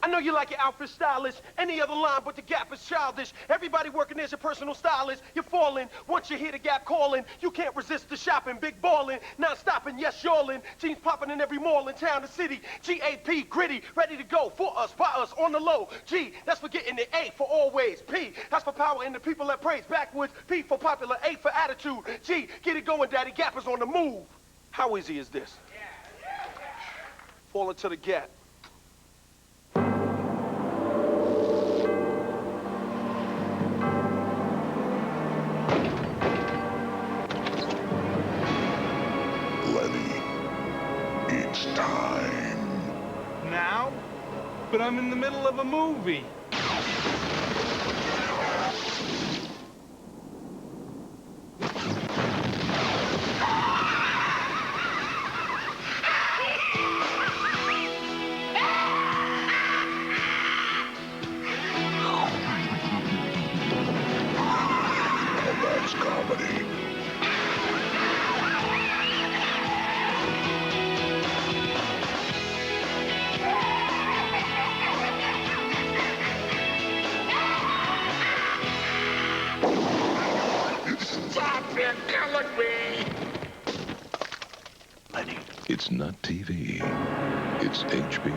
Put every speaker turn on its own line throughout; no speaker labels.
I know you like your outfit stylish. Any other line but the Gap is childish. Everybody working there's your personal stylist. You're falling. Once you hear the Gap calling, you can't resist the shopping. Big ballin', not stopping, yes, y'allin'. Jeans popping in every mall in town and city. GAP, gritty, ready to go. For us, by us, on the low. G, that's for getting the A for always. P, that's for power and the people that praise. Backwards, P for popular, A for attitude. G, get it going, daddy. Gap is on the move. How easy is this? Fall into the Gap.
It's time.
Now? But I'm in the middle of a movie.
Now that's comedy. Lenny, it's not TV. It's HBO.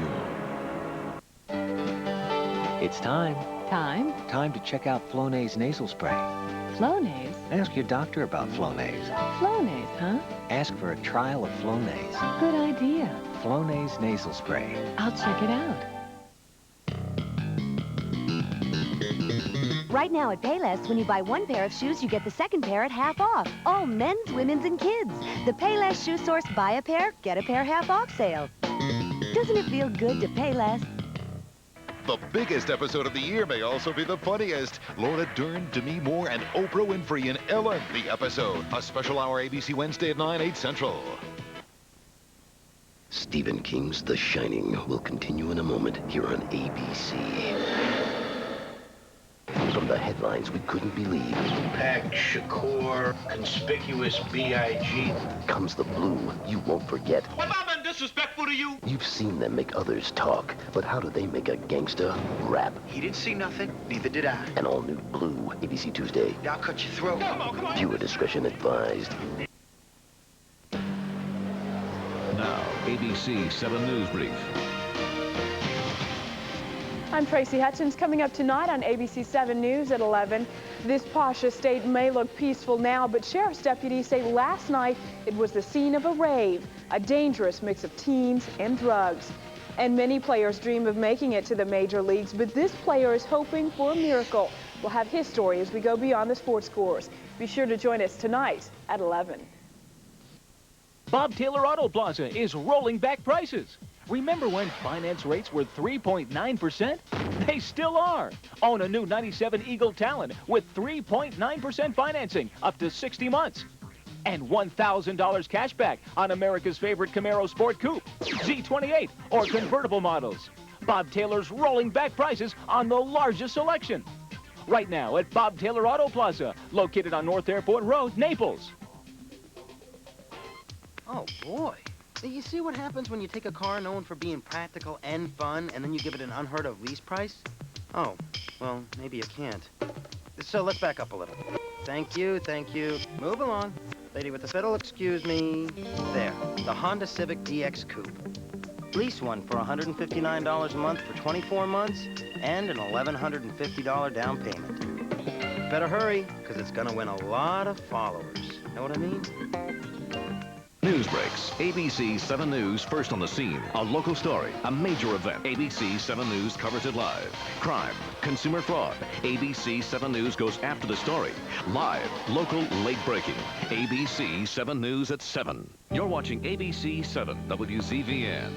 It's time.
Time?
Time to check out Flonase nasal spray.
Flonase?
Ask your doctor about Flonase.
Flonase, huh?
Ask for a trial of Flonase.
Good idea.
Flonase nasal spray.
I'll check it out.
Right now at Payless, when you buy one pair of shoes, you get the second pair at half off. All men's, women's, and kids. The Payless Shoe Source buy a pair, get a pair half off sale. Doesn't it feel good to pay less?
The biggest episode of the year may also be the funniest. Laura Dern, Demi Moore, and Oprah Winfrey in Ellen, the episode. A special hour ABC Wednesday at 9, 8 Central.
Stephen King's The Shining will continue in a moment here on ABC. From the headlines we couldn't believe.
Pack, Shakur, conspicuous B.I.G.
Comes the blue you won't forget.
Have I been disrespectful to you?
You've seen them make others talk, but how do they make a gangster rap?
He didn't see nothing, neither did I.
An all-new Blue, ABC Tuesday.
I'll cut your throat. Come on.
Viewer discretion advised.
Now, ABC 7 News Brief.
I'm Tracy Hutchins. Coming up tonight on ABC 7 News at 11. This posh estate may look peaceful now, but sheriff's deputies say last night it was the scene of a rave, a dangerous mix of teens and drugs. And many players dream of making it to the major leagues, but this player is hoping for a miracle. We'll have his story as we go beyond the sports scores. Be sure to join us tonight at 11.
Bob Taylor Auto Plaza is rolling back prices. Remember when finance rates were 3.9%? They still are. Own a new 97 Eagle Talon with 3.9% financing up to 60 months. And $1,000 cash back on America's favorite Camaro Sport Coupe, Z28, or convertible models. Bob Taylor's rolling back prices on the largest selection. Right now at Bob Taylor Auto Plaza, located on North Airport Road, Naples.
Oh, boy. You see what happens when you take a car known for being practical and fun, and then you give it an unheard of lease price? Oh, well, maybe you can't. So let's back up a little. Thank you, thank you. Move along. Lady with the fiddle, excuse me. There, the Honda Civic DX Coupe. Lease one for $159 a month for 24 months and an $1,150 down payment. Better hurry, because it's going to win a lot of followers. Know what I mean?
News breaks. ABC 7 News first on the scene. A local story, a major event. ABC 7 News covers it live. Crime, consumer fraud. ABC 7 News goes after the story. Live, local, late breaking. ABC 7 News at 7. You're watching ABC 7 WZVN.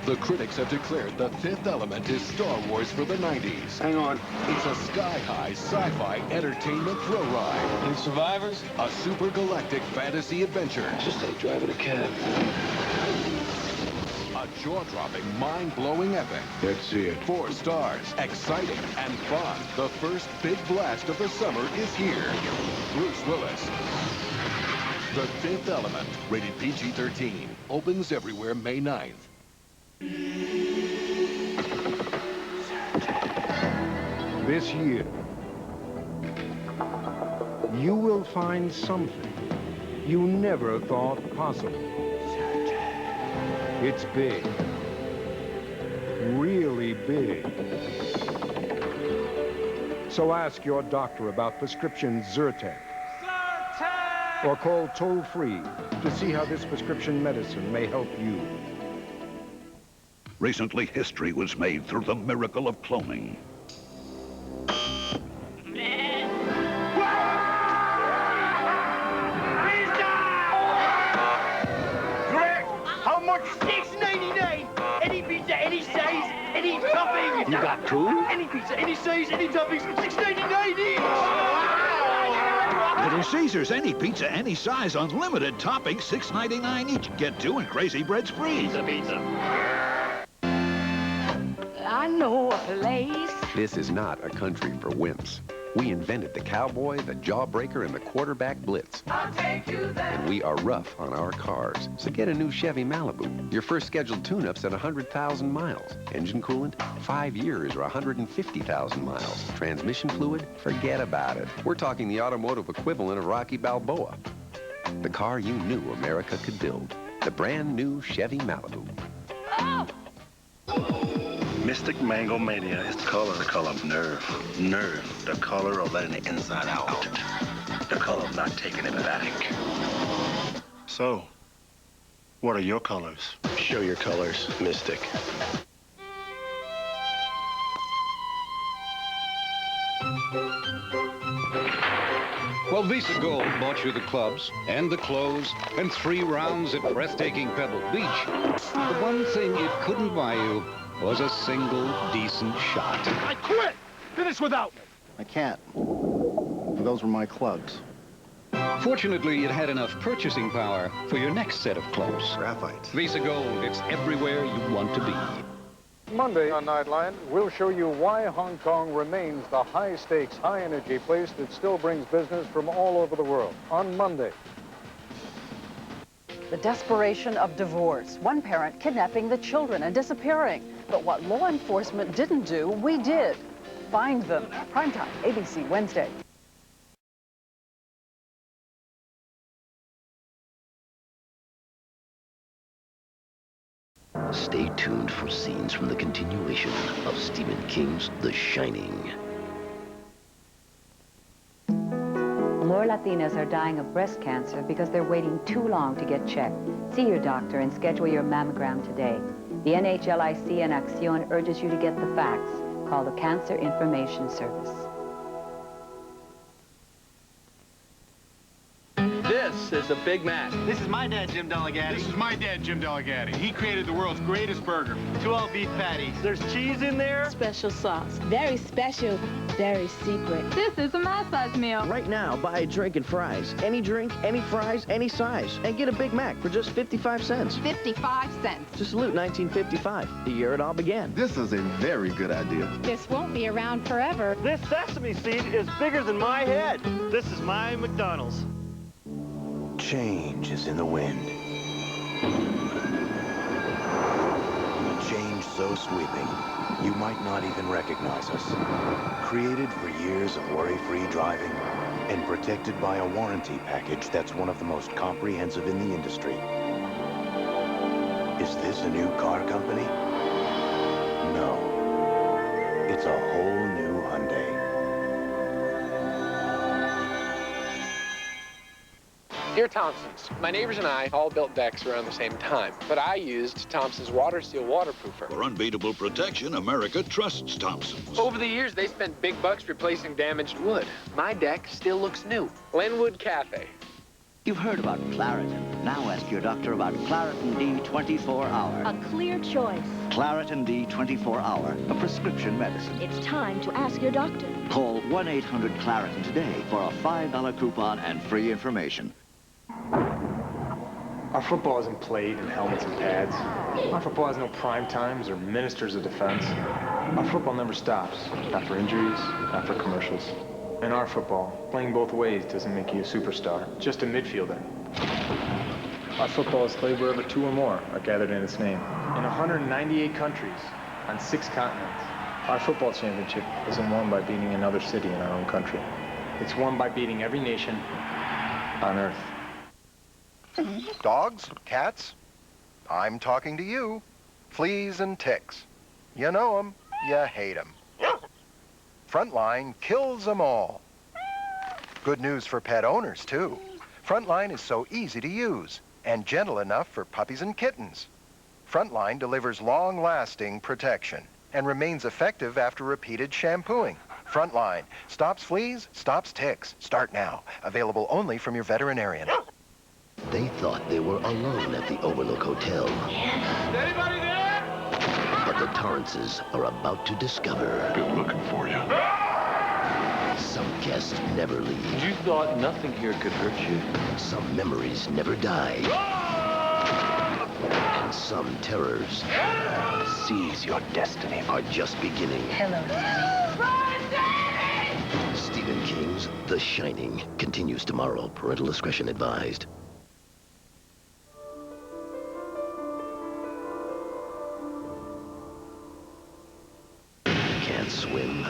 The critics have declared The Fifth Element is Star Wars for the 90s.
Hang on.
It's a sky-high sci-fi entertainment thrill ride.
Any survivors?
A super galactic fantasy adventure.
It's just like driving a cab.
A jaw-dropping, mind-blowing epic. Let's see it. 4 stars, exciting and fun. The first big blast of the summer is here. Bruce Willis. The Fifth Element, rated PG-13, opens everywhere May 9th.
This year, you will find something you never thought possible. It's big. Really big. So ask your doctor about prescription Zyrtec. Or call toll-free to see how this prescription medicine may help you.
Recently, history was made through the miracle of cloning.
How much? $6.99. Any pizza, any size, any topping.
You got 2?
Any pizza, any size, any toppings, $6.99 each.
Little Caesars, any pizza, any size, unlimited toppings, $6.99 each. Get 2 and Crazy Bread's free. Pizza.
I know a place.
This is not a country for wimps. We invented the cowboy, the jawbreaker, and the quarterback blitz.
I'll take you there.
And we are rough on our cars. So get a new Chevy Malibu. Your first scheduled tune-up's at 100,000 miles. Engine coolant, 5 years or 150,000 miles. Transmission fluid, forget about it. We're talking the automotive equivalent of Rocky Balboa. The car you knew America could build. The brand new Chevy Malibu.
Oh!
Mystic Mango Mania is the color of nerve. Nerve, the color of letting the inside out. The color of not taking it back.
So, what are your colors?
Show your colors, Mystic.
Well, Visa Gold bought you the clubs and the clothes and 3 rounds at breathtaking Pebble Beach. The one thing it couldn't buy you was a single decent shot.
I quit! Finish without me!
I can't. Those were my clubs.
Fortunately, it had enough purchasing power for your next set of clubs.
Graphite.
Visa Gold, it's everywhere you want to be.
Monday on Nightline, we'll show you why Hong Kong remains the high-stakes, high-energy place that still brings business from all over the world. On Monday.
The desperation of divorce. One parent kidnapping the children and disappearing. But what law enforcement didn't do, we did. Find them. Primetime, ABC, Wednesday.
Stay tuned for scenes from the continuation of Stephen King's The Shining.
More Latinas are dying of breast cancer because they're waiting too long to get checked. See your doctor and schedule your mammogram today. The NHLIC and Acción urges you to get the facts. Call the Cancer Information Service.
This is a Big Mac.
This is my dad, Jim Delegati.
This is my dad, Jim Delegati. He created the world's greatest burger.
2 all-beef patties.
There's cheese in there.
Special sauce. Very special. Very secret. This is a my-size meal.
Right now, buy a drink and fries. Any drink, any fries, any size. And get a Big Mac for just 55 cents.
55 cents.
To salute 1955, the year it all began.
This is a very good idea.
This won't be around forever.
This sesame seed is bigger than my head. This is my McDonald's.
Change is in the wind. Change so sweeping, you might not even recognize us. Created for years of worry-free driving and protected by a warranty package that's one of the most comprehensive in the industry. Is this a new car company? No. It's a whole new Hyundai.
Dear Thompsons, my neighbors and I all built decks around the same time, but I used Thompson's Water Seal waterproofer.
For unbeatable protection, America trusts Thompson's.
Over the years, they spent big bucks replacing damaged wood. My deck still looks new. Linwood Cafe.
You've heard about Claritin. Now ask your doctor about Claritin D 24-hour.
A clear choice.
Claritin D 24-hour, a prescription medicine.
It's time to ask your doctor.
Call 1-800-CLARITIN today for a $5 coupon and free information.
Our football isn't played in helmets and pads. Our football has no prime times or ministers of defense. Our football never stops, not for injuries, not for commercials. In our football, playing both ways doesn't make you a superstar, just a midfielder. Our football is played wherever two or more are gathered in its name. In 198 countries, on 6 continents. Our football championship isn't won by beating another city in our own country. It's won by beating every nation on Earth.
Dogs, cats, I'm talking to you. Fleas and ticks. You know them, you hate them. Frontline kills them all. Good news for pet owners, too. Frontline is so easy to use and gentle enough for puppies and kittens. Frontline delivers long-lasting protection and remains effective after repeated shampooing. Frontline stops fleas, stops ticks. Start now. Available only from your veterinarian.
They thought they were alone at the Overlook Hotel.
Anybody there?
But the Torrances are about to discover...
Been looking for you.
Some guests never leave.
You thought nothing here could hurt you?
Some memories never die. And some terrors... Seize your destiny. ...are just beginning.
Hello,
Daddy. Stephen King's The Shining continues tomorrow. Parental discretion advised. Can't swim?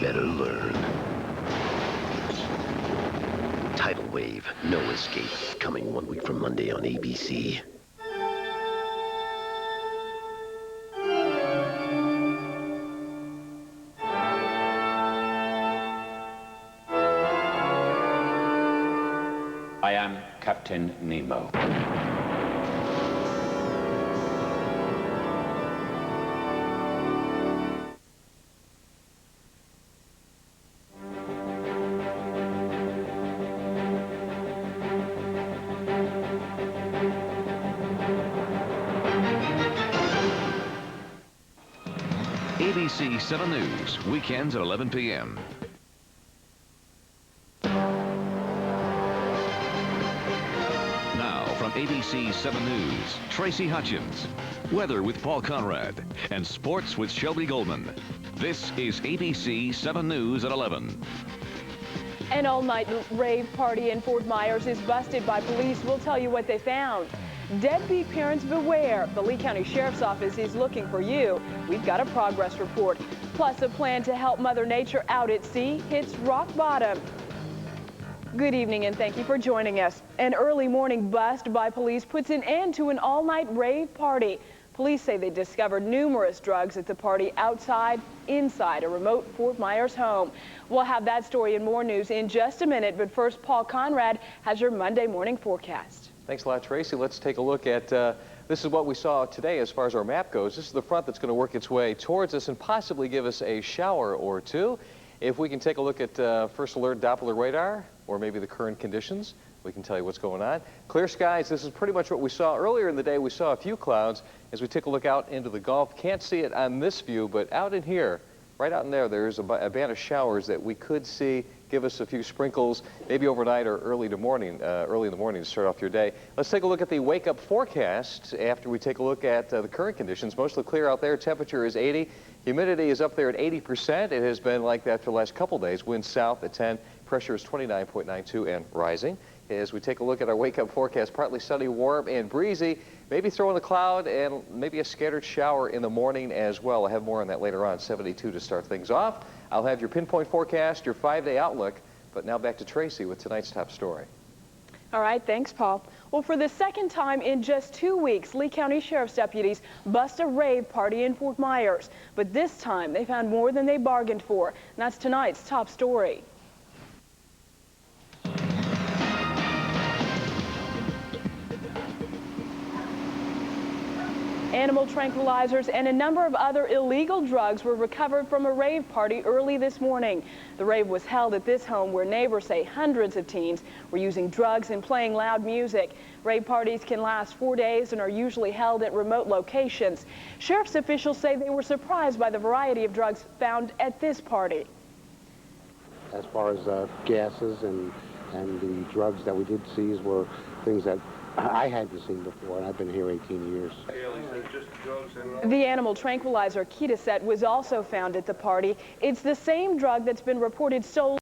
Better learn. Tidal Wave, No Escape, coming 1 week from Monday on ABC.
I am Captain Nemo.
ABC 7 News, weekends at 11 p.m. Now, from ABC 7 News, Tracy Hutchins. Weather with Paul Conrad. And sports with Shelby Goldman. This is ABC 7 News at 11.
An all-night rave party in Fort Myers is busted by police. We'll tell you what they found. Deadbeat parents beware. The Lee County Sheriff's Office is looking for you. We've got a progress report. Plus, a plan to help Mother Nature out at sea hits rock bottom. Good evening and thank you for joining us. An early morning bust by police puts an end to an all-night rave party. Police say they discovered numerous drugs at the party outside, inside a remote Fort Myers home. We'll have that story and more news in just a minute, but first, Paul Conrad has your Monday morning forecast.
Thanks a lot, Tracy. Let's take a look at, this is what we saw today as far as our map goes. This is the front that's going to work its way towards us and possibly give us a shower or two. If we can take a look at first alert Doppler radar, or maybe the current conditions, we can tell you what's going on. Clear skies, this is pretty much what we saw earlier in the day. We saw a few clouds. As we take a look out into the Gulf, can't see it on this view, but out in here, right out in there, there's a band of showers that we could see give us a few sprinkles, maybe overnight or early in the morning to start off your day. Let's take a look at the wake-up forecast after we take a look at the current conditions. Mostly clear out there. Temperature is 80. Humidity is up there at 80%. It has been like that for the last couple days. Wind south at 10. Pressure is 29.92 and rising. As we take a look at our wake-up forecast, partly sunny, warm, and breezy. Maybe throw in a cloud and maybe a scattered shower in the morning as well. I'll have more on that later on. 72 to start things off. I'll have your pinpoint forecast, your 5-day outlook. But now back to Tracy with tonight's top story.
All right, thanks, Paul. Well, for the second time in just 2 weeks, Lee County Sheriff's deputies bust a rave party in Fort Myers. But this time, they found more than they bargained for. And that's tonight's top story. Animal tranquilizers and a number of other illegal drugs were recovered from a rave party early this morning. The rave was held at this home where neighbors say hundreds of teens were using drugs and playing loud music. Rave parties can last 4 days and are usually held at remote locations. Sheriff's officials say they were surprised by the variety of drugs found at this party.
As far as gases and the
drugs that we did seize were things that I hadn't seen before, and I've been here 18 years.
The animal tranquilizer Ketoset was also found at the party. It's the same drug that's been reported sold